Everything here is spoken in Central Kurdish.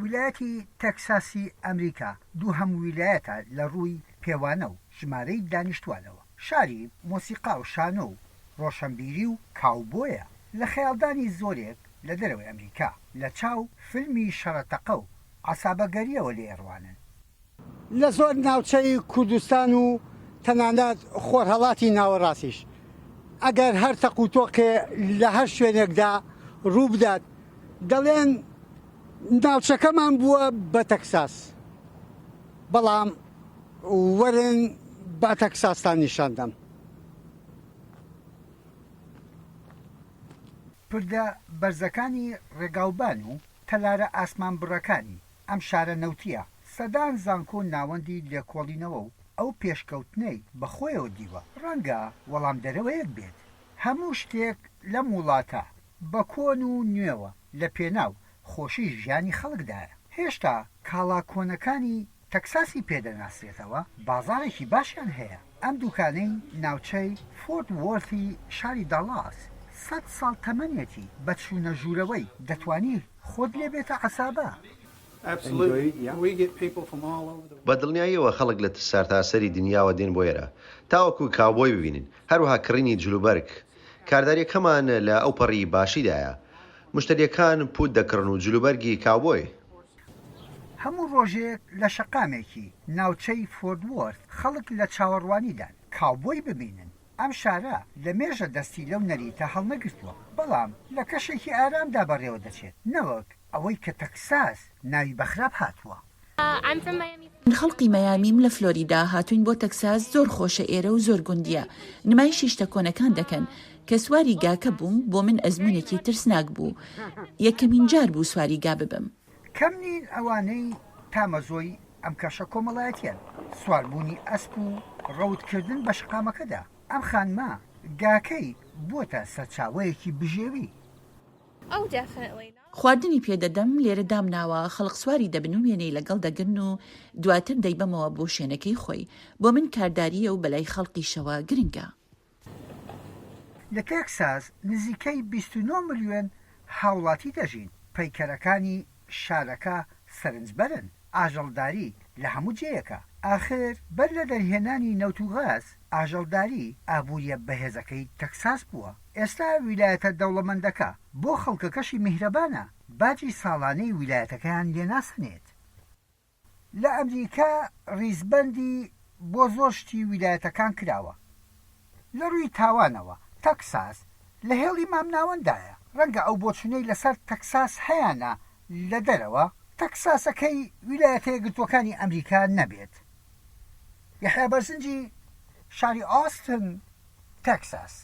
ویلایەتی تەکساسی ئەمریکا دووهەم ویلایەتە لە ڕووی پێوانە و ژمارەی دانیشتوانەوە. شاری مۆسیقا و شانۆ و ڕۆشنبیری و کاوبۆیە لە خەیاڵدانی زۆرێک لە دەرەوەی ئەمریکا لە چاو فیلمی شەڕەتەقە و عەسابەگەریەوە لێ ئێڕوانن. لە زۆر ناوچەی کوردستان و تەنانەت خۆرهەڵاتی ناوەڕاستیش ئەگەر هەر تەق و تۆقێ لە هەر شوێنێکدا ڕوو بدات دەڵێن ناوچەکەمان بووە بە تەکساس، بەڵام وەرن با تەکساستان نیشاندەم. پردە بەرزەکانی ڕێگاوبان و تەلارە ئاسمان بڕەکانی ئەم شارە نەوتیە سەدان زانکۆ ناوەندی لێکۆڵینەوە و ئەو پێشکەوتنەی بەخۆیەوە دیوە. ڕەنگە وەڵام دەرەوەیەک بێت هەموو شتێک لەم وڵاتە بە کۆن و نوێوە لە پێناو خۆشی ژیانی خەڵکدایە. هێشتا کاڵا کۆنەکانی تەکساسی پێدەناسرێتەوە، بازارێکی باشیان هەیە. ئەم دوکانەی ناوچەی فۆرت وۆرثی شاری دەڵاس 100 ساڵ تەمەنێتی بە چوونە ژوورەوەی دەتوانی خۆت لێ بێتە عەسابە. بە دڵنیاییەوە خەڵک لە سەرتاسەری دنیاوە دێن بۆ ئێرە تاوەکو کاوبۆی ببینن، هەروەها کڕینی جلوبەرگ. کارداریەکەمان لە ئەو پەڕی باشیدایە، مشتریەکان پوت دەکڕن و جلوبەرگی کاوبۆی. هەموو ڕۆژێک لە شەقامێکی ناوچەی فۆرت وۆرث خەڵک لە چاوەڕوانیدان کاوبۆی ببینن. ئەم شارە لە مێژە دەستی لەو نەریتە هەڵنەگرتووە، بەڵام لە کەشێکی ئارامدا بەڕێوە دەچێت، نەوەک ئەوەی کە تەکساس ناوی بەخراپ هاتووە. من خەڵقی مەیامیم لە فلۆریدا هاتوین بۆ تەکساس. زۆر خۆشە ئێرە و زۆر گوندیە. نمایشی شتەکۆنەکان دەکەن کە سواری گاکە بووم بۆ من ئەزمونێکی ترسناک بوو. یەکەمین جار بوو سواری گا ببم. کەم نین ئەوانەی تامەزۆی ئەم کەشە کۆمەڵایەتیان سواربوونی ئەسپ و ڕەوتکردن بە شقامەکەدا. ئەم خانمە گاکەی بۆتە سەرچاوەیەکی بژێوی. خواردنی پێدەدەم لێرە دامناوە، خەڵق سواری دەبن و وێنەی لەگەڵ دەگرن و دواتر دەیبەمەوە بۆ شوێنەکەی خۆی. بۆ من کارداریە و بەلای خەڵقیشەوە گرنگە. لە تێکساس نزیکەی 29 ملیۆن هاوڵاتی دەژین. پەیکەرەکانی شارەکە سەرنجبەرن. ئاژەڵداری لە هەموو جێیەکە. ئاخر بەر لە دەرهێنانی نەوت و غاز ئاژەڵداری ئابووریە بەهێزەکەی تەکساس بووە. ئێستا ویلایەتە دەوڵەمەندەکە بۆ خەڵکەکەشی میهرەبانە باجی ساڵانەی ویلایەتەکەیان لێناسنێت. لە ئەمریکا ڕیزبەندی بۆ زۆر شتی ویلایەتەکان کراوە. لە ڕووی تاوانەوە تەکساس لە هێڵی مامناوەندایە. ڕەنگە ئەو بۆچوونەی لەسەر تەکساس هەیەە لە دەرەوە تەکساسەکەی ویلایەتە یەکگرتووەکانی ئەمریکا نەبێت. یەحیا بەرزنجی شاری ئاستن، تەکساس.